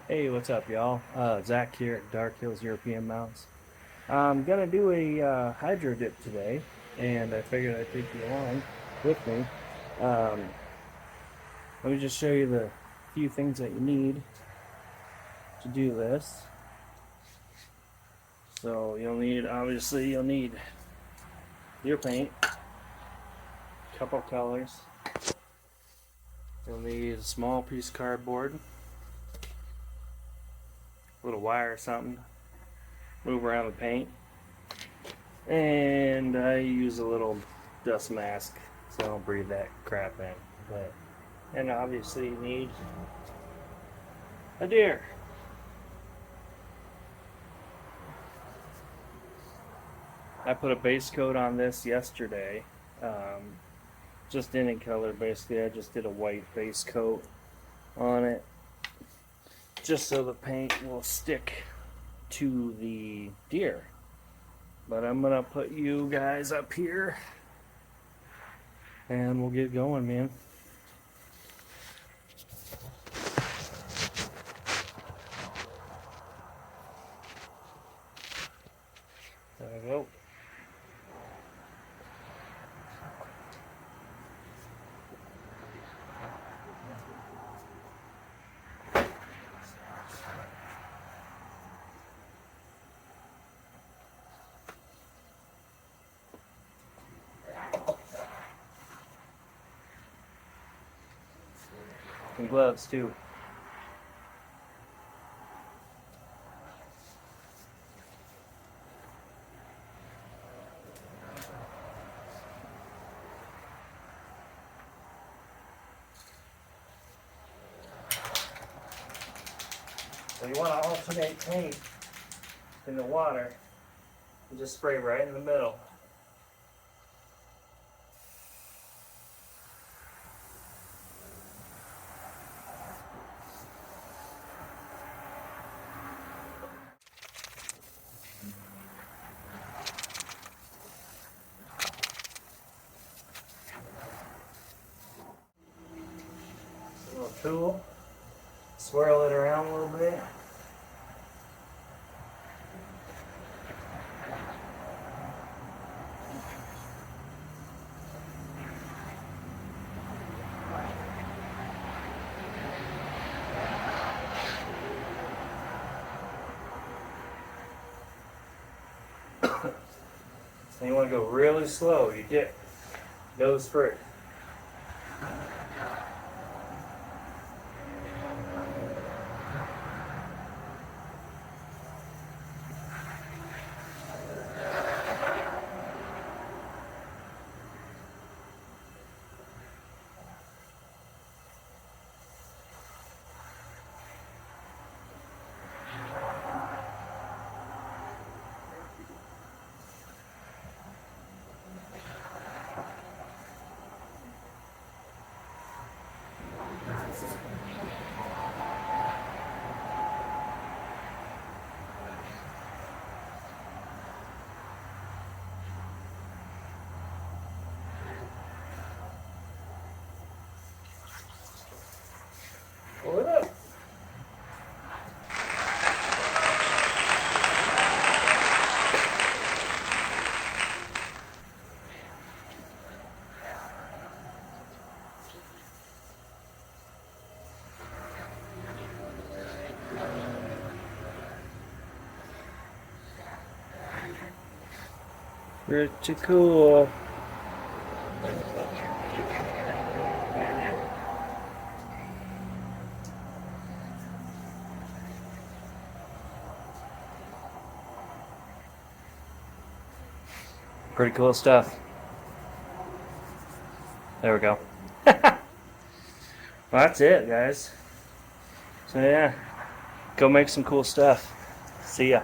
Hey, what's up, y'all? Zach here at Dark Hills European Mounts. I'm gonna do a hydro dip today, and I figured I'd take you along with me. Um, Let me just show you the few things that you need to do this. So obviously, you'll need your paint, a couple colors. You'll need a small piece of cardboard, a little wire or something, move around the paint. And I use a little dust mask so I don't breathe that crap in. And obviously you need a deer. I put a base coat on this yesterday. Um, just any color basically. I just did a white base coat on it just so the paint will stick to the deer. But I'm gonna put you guys up here and we'll get going, man. There we go. And gloves too. So you want to alternate paint in the water and just spray right in the middle. A little tool, swirl it around a little bit. And you want to go really slow. You dip nose first. Pull it up. Pretty cool. Pretty cool stuff. There we go. Well, that's it, guys. So yeah, go make some cool stuff. See ya.